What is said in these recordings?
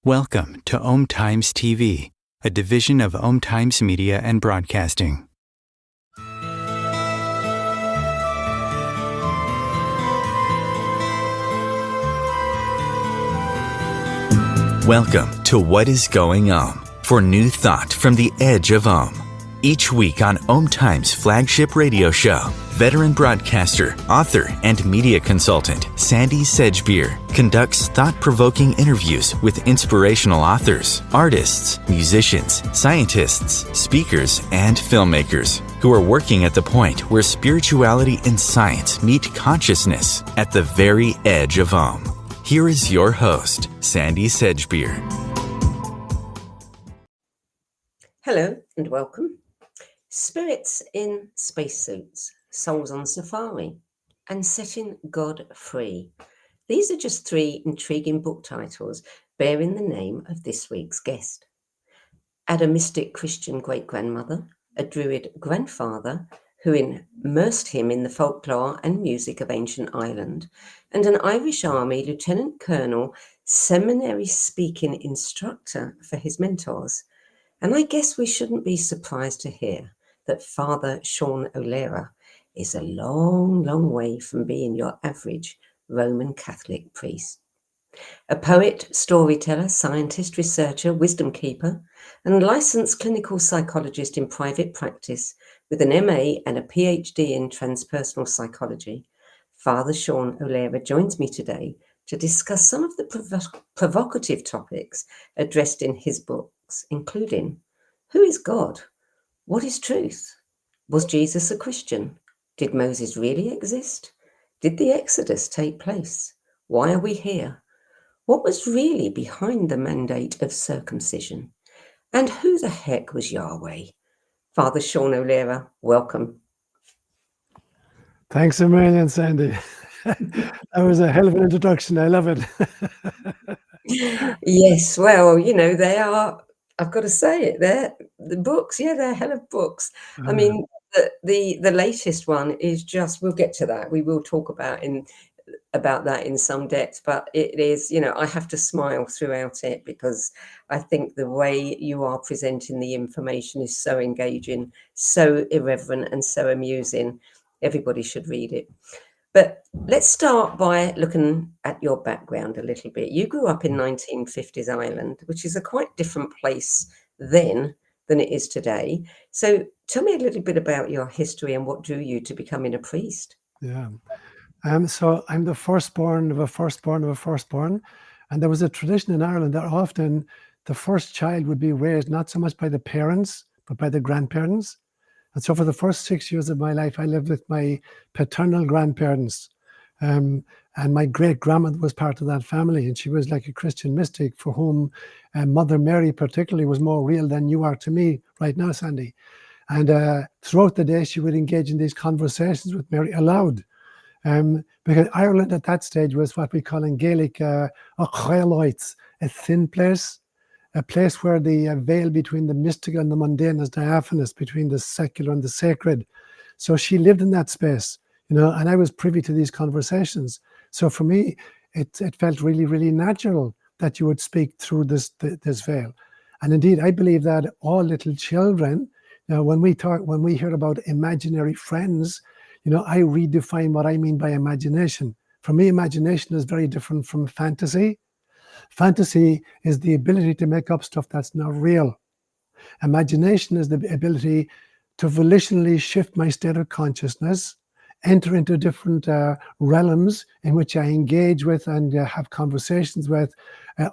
Welcome to Om Times TV, a division of Om Times Media and Broadcasting. Welcome to What is Going Om, for new thought from the edge of Om. Each week on Om Times flagship radio show, veteran broadcaster, author, and media consultant Sandie Sedgbeer conducts thought-provoking interviews with inspirational authors, artists, musicians, scientists, speakers, and filmmakers who are working at the point where spirituality and science meet consciousness at the very edge of Om. Here is your host, Sandie Sedgbeer. Hello and welcome. Spirits in spacesuits, souls on safari, and setting God free. These are just three intriguing book titles bearing the name of this week's guest. Add a mystic Christian great-grandmother, a druid grandfather who immersed him in the folklore and music of ancient Ireland, and an Irish Army Lieutenant Colonel seminary-speaking instructor for his mentors. And I guess we shouldn't be surprised to hear that Father Sean OLaoire is a long, long way from being your average Roman Catholic priest. A poet, storyteller, scientist, researcher, wisdom keeper, and licensed clinical psychologist in private practice with an MA and a PhD in transpersonal psychology, Father Sean OLaoire joins me today to discuss some of the provocative topics addressed in his books, including: who is God? What is truth? Was Jesus a Christian? Did Moses really exist? Did the Exodus take place? Why are we here? What was really behind the mandate of circumcision? And who the heck was Yahweh? Father Sean OLaoire, welcome. Thanks a million, Sandie. That was a hell of an introduction. I love it. Yes, well, they are, I've got to say it, they're the books, they're hell of books. I mean, the latest one is just, we'll get to that. We will talk about that in some depth, but it is, I have to smile throughout it because I think the way you are presenting the information is so engaging, so irreverent and so amusing. Everybody should read it. But let's start by looking at your background a little bit. You grew up in 1950s Ireland, which is a quite different place then than it is today. So tell me a little bit about your history and what drew you to becoming a priest. Yeah. So I'm the firstborn of a firstborn of a firstborn. And there was a tradition in Ireland that often the first child would be raised not so much by the parents, but by the grandparents. And so for the first 6 years of my life, I lived with my paternal grandparents. And my great-grandmother was part of that family, and she was like a Christian mystic for whom Mother Mary particularly was more real than you are to me right now, Sandie. And throughout the day, she would engage in these conversations with Mary aloud. Because Ireland at that stage was what we call in Gaelic a thin place, a place where the veil between the mystical and the mundane is diaphanous, between the secular and the sacred. So she lived in that space, and I was privy to these conversations. So for me, it felt really, really natural that you would speak through this veil. And indeed, I believe that all little children, when we hear about imaginary friends, I redefine what I mean by imagination. For me, imagination is very different from fantasy. Fantasy is the ability to make up stuff that's not real. Imagination is the ability to volitionally shift my state of consciousness, enter into different realms in which I engage with and have conversations with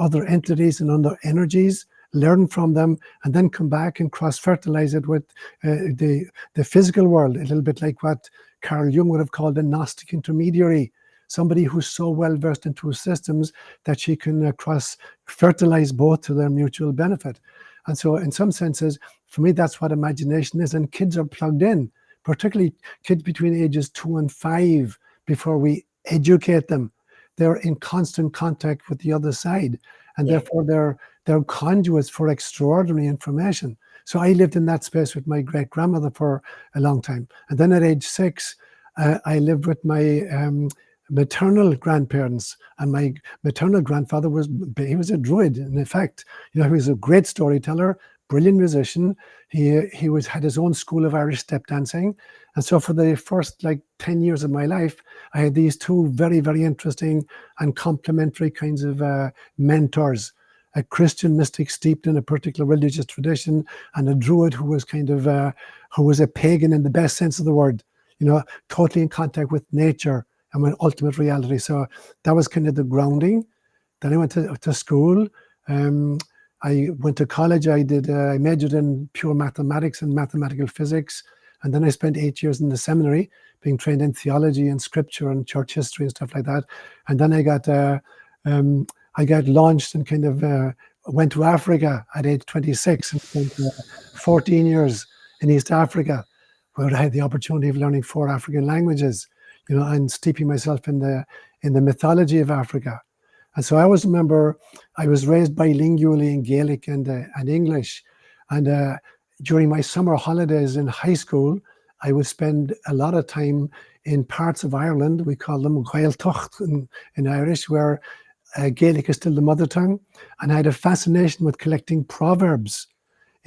other entities and other energies, learn from them, and then come back and cross-fertilize it with the physical world, a little bit like what Carl Jung would have called a Gnostic intermediary, somebody who's so well versed into systems that she can cross-fertilize both to their mutual benefit. And so in some senses, for me, that's what imagination is. And kids are plugged in, particularly kids between ages 2 and 5, before we educate them. They're in constant contact with the other side. And therefore, they're conduits for extraordinary information. So I lived in that space with my great-grandmother for a long time. And then at age 6, I lived with my maternal grandparents, and my maternal grandfather was a druid. In effect, he was a great storyteller, brilliant musician. He had his own school of Irish step dancing, and so for the first 10 years of my life, I had these two very, very interesting and complementary kinds of mentors. A Christian mystic steeped in a particular religious tradition, and a druid who was who was a pagan in the best sense of the word, totally in contact with nature and with ultimate reality. So that was kind of the grounding. Then I went to school. I went to college. I majored in pure mathematics and mathematical physics. And then I spent 8 years in the seminary being trained in theology and scripture and church history and stuff like that. And then I got launched and went to Africa at age 26 and spent 14 years in East Africa, where I had the opportunity of learning 4 African languages, and steeping myself in the mythology of Africa. And so I always remember I was raised bilingually in Gaelic and English. And during my summer holidays in high school, I would spend a lot of time in parts of Ireland. We call them Gaeltacht in Irish, where Gaelic is still the mother tongue. And I had a fascination with collecting proverbs.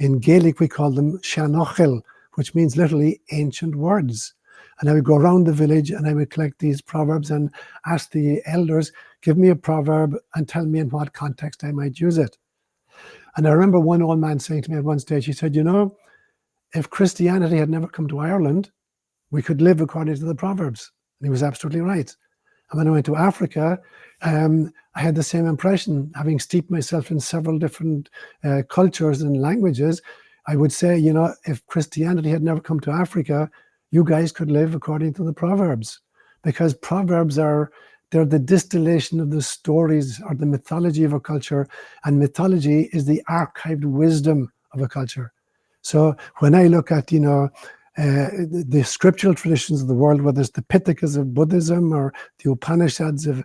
In Gaelic, we call them seanochel, which means literally ancient words. And I would go around the village and I would collect these proverbs and ask the elders, give me a proverb and tell me in what context I might use it. And I remember one old man saying to me at one stage, he said, if Christianity had never come to Ireland, we could live according to the proverbs. And he was absolutely right. And when I went to Africa, I had the same impression, having steeped myself in several different cultures and languages. I would say, if Christianity had never come to Africa, you guys could live according to the proverbs, because proverbs they're the distillation of the stories or the mythology of a culture, and mythology is the archived wisdom of a culture. So when I look at, the scriptural traditions of the world, whether it's the Pitakas of Buddhism or the Upanishads of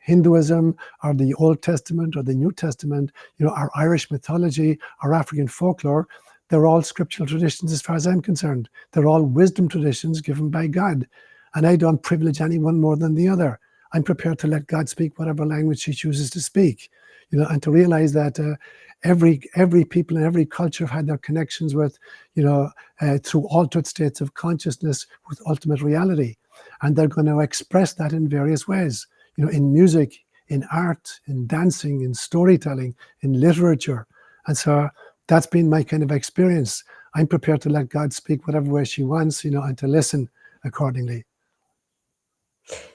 Hinduism, or the Old Testament or the New Testament, our Irish mythology, our African folklore, they're all scriptural traditions as far as I'm concerned. They're all wisdom traditions given by God. And I don't privilege anyone more than the other. I'm prepared to let God speak whatever language he chooses to speak, and to realize that every people in every culture have had their connections with, through altered states of consciousness with ultimate reality. And they're going to express that in various ways, in music, in art, in dancing, in storytelling, in literature. And so that's been my kind of experience. I'm prepared to let God speak whatever way she wants, and to listen accordingly.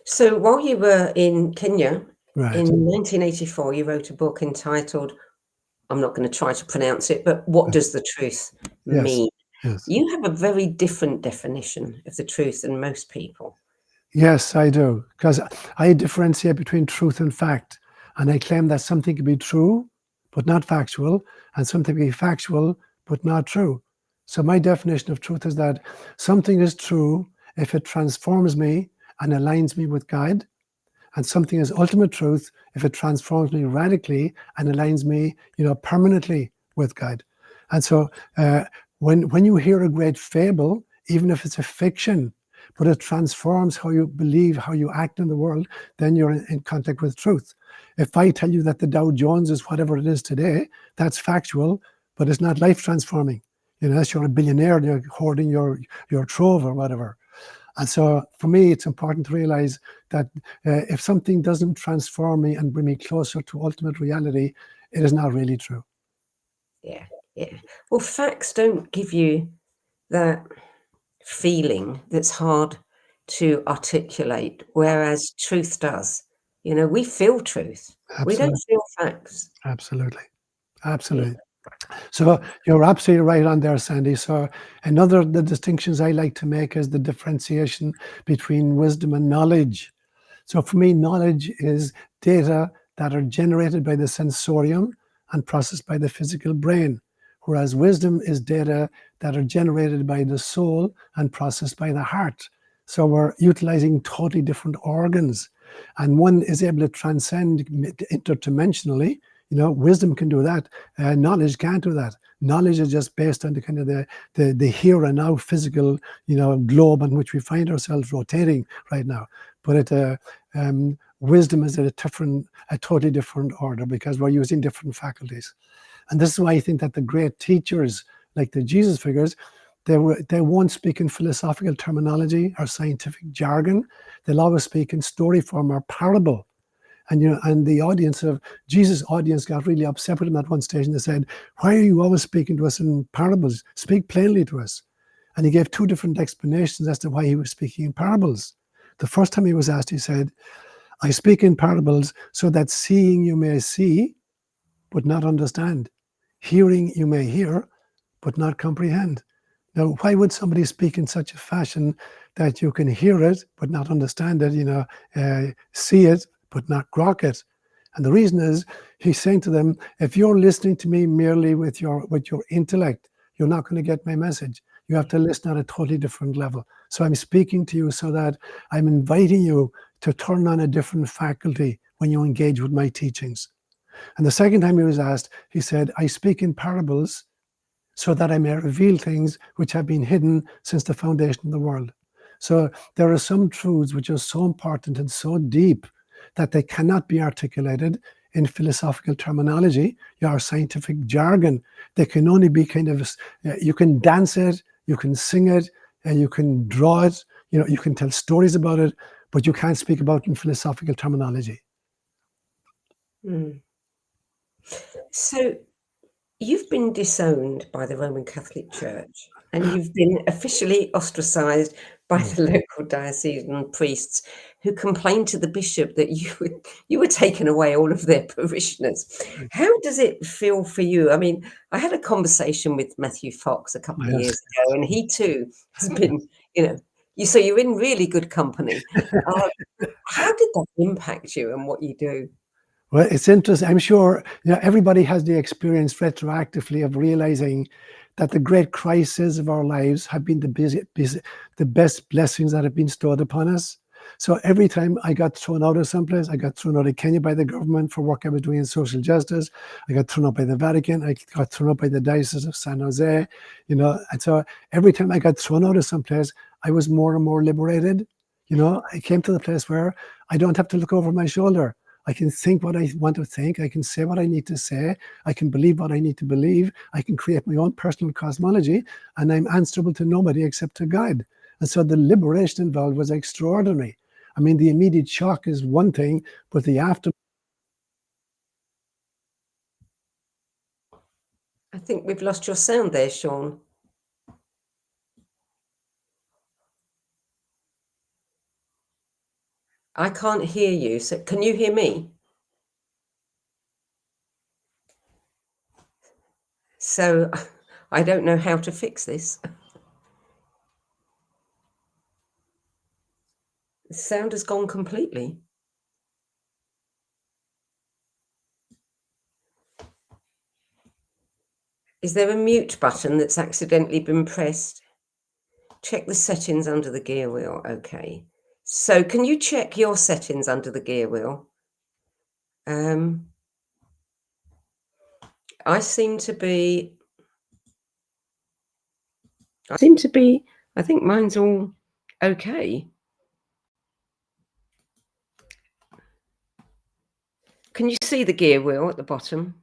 So while you were in Kenya Right. in 1984, you wrote a book entitled, I'm not going to try to pronounce it, but What Does the Truth Mean? Yes. You have a very different definition of the truth than most people. Yes, I do. Because I differentiate between truth and fact. And I claim that something can be true, but not factual, and something can be factual, but not true. So my definition of truth is that something is true if it transforms me and aligns me with God. And something is ultimate truth if it transforms me radically and aligns me, permanently with God. And so when you hear a great fable, even if it's a fiction, but it transforms how you believe, how you act in the world, then you're in contact with truth. If I tell you that the Dow Jones is whatever it is today, that's factual, but it's not life transforming. Unless you're a billionaire and you're hoarding your trove or whatever. And so for me, it's important to realize that if something doesn't transform me and bring me closer to ultimate reality, it is not really true. Yeah. Well, facts don't give you that feeling that's hard to articulate, whereas truth does. We feel truth. We don't feel facts. Absolutely. So you're absolutely right on there, Sandie. So another of the distinctions I like to make is the differentiation between wisdom and knowledge. So for me, knowledge is data that are generated by the sensorium and processed by the physical brain, whereas wisdom is data that are generated by the soul and processed by the heart. So we're utilizing totally different organs, and one is able to transcend interdimensionally. Wisdom can do that. Knowledge can't do that. Knowledge is just based on the kind of the here and now physical, globe on which we find ourselves rotating right now. But wisdom is at a totally different order, because we're using different faculties. And this is why I think that the great teachers, like the Jesus figures, they won't speak in philosophical terminology or scientific jargon. They'll always speak in story form or parable. And the audience of Jesus' audience got really upset with him at one stage, and they said, "Why are you always speaking to us in parables? Speak plainly to us." And he gave two different explanations as to why he was speaking in parables. The first time he was asked, he said, "I speak in parables so that seeing you may see, but not understand. Hearing you may hear, but not comprehend." Now, why would somebody speak in such a fashion that you can hear it, but not understand it, see it, but not grok it? And the reason is, he's saying to them, if you're listening to me merely with your intellect, you're not going to get my message. You have to listen at a totally different level. So I'm speaking to you so that I'm inviting you to turn on a different faculty when you engage with my teachings. And the second time he was asked, he said, "I speak in parables so that I may reveal things which have been hidden since the foundation of the world." So there are some truths which are so important and so deep that they cannot be articulated in philosophical terminology or scientific jargon. They can only be kind of, you can dance it, you can sing it, and you can draw it, you can tell stories about it, but you can't speak about it in philosophical terminology. So you've been disowned by the Roman Catholic Church, and you've been officially ostracised by the local diocesan priests, who complained to the bishop that you were taking away all of their parishioners. How does it feel for you? I mean, I had a conversation with Matthew Fox a couple of years ago, and he too has been, so you're in really good company. How did that impact you and what you do? Well, it's interesting. I'm sure everybody has the experience retroactively of realizing that the great crises of our lives have been the best blessings that have been bestowed upon us. So every time I got thrown out of someplace, I got thrown out of Kenya by the government for work I was doing in social justice. I got thrown out by the Vatican. I got thrown out by the Diocese of San Jose. And so every time I got thrown out of someplace, I was more and more liberated. I came to the place where I don't have to look over my shoulder. I can think what I want to think. I can say what I need to say. I can believe what I need to believe. I can create my own personal cosmology, and I'm answerable to nobody except to God. And so the liberation involved was extraordinary. I mean, the immediate shock is one thing, but the aftermath. I think we've lost your sound there, Sean. I can't hear you. So can you hear me? So I don't know how to fix this. The sound has gone completely. Is there a mute button that's accidentally been pressed? Check the settings under the gear wheel. Okay. So can you check your settings under the gear wheel? I seem to be, I think mine's all okay. Can you see the gear wheel at the bottom?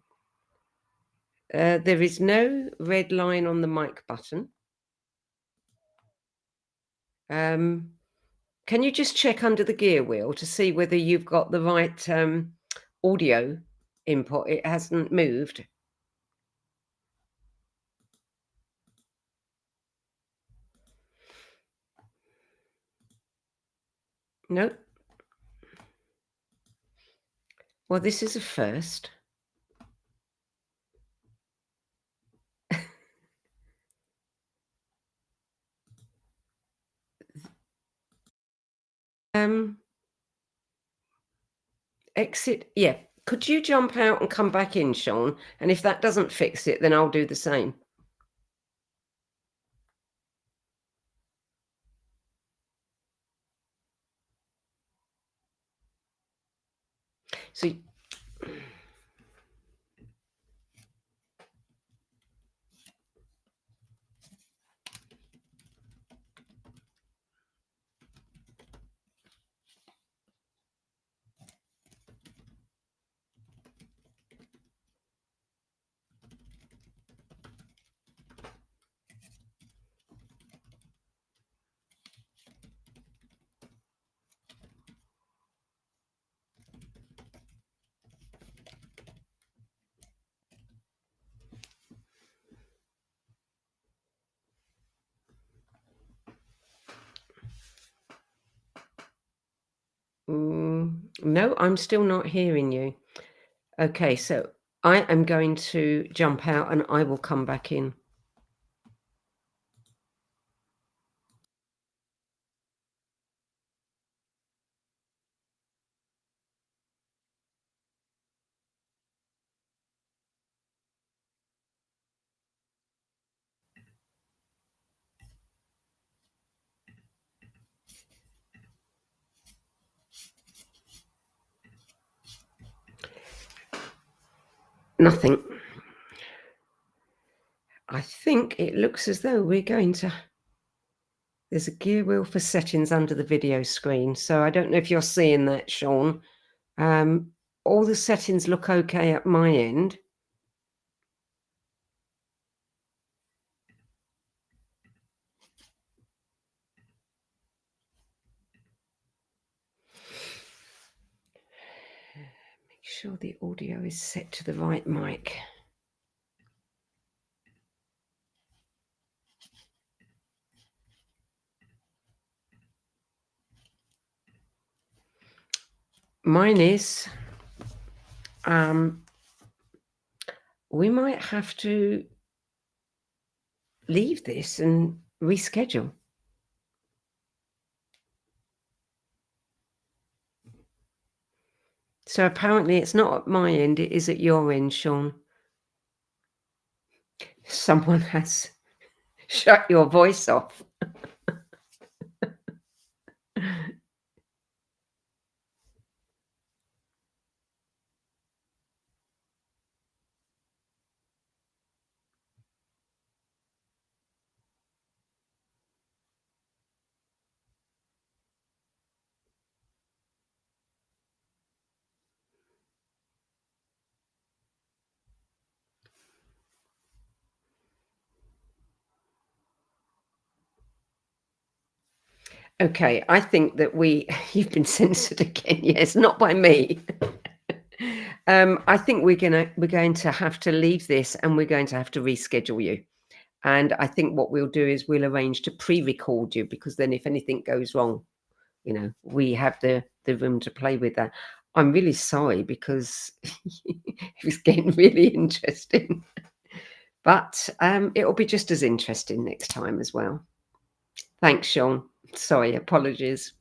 There is no red line on the mic button. Can you just check under the gear wheel to see whether you've got the right audio input? It hasn't moved. No. Well, this is a first. Exit. Yeah. Could you jump out and come back in, Sean? And if that doesn't fix it, then I'll do the same. So no, I'm still not hearing you. Okay, so I am going to jump out and I will come back in. Nothing. I think it looks as though we're going to... There's a gear wheel for settings under the video screen. So I don't know if you're seeing that, Sean. All the settings look okay at my end. Make sure the audio is set to the right mic. Mine is. We might have to leave this and reschedule. So apparently it's not at my end, it is at your end, Sean. Someone has shut your voice off. Okay, I think that you've been censored again. Yes, not by me. I think we're going to have to leave this, and we're going to have to reschedule you. And I think what we'll do is we'll arrange to pre-record you, because then if anything goes wrong, we have the room to play with that. I'm really sorry, because it was getting really interesting. But it'll be just as interesting next time as well. Thanks, Sean. Sorry, apologies.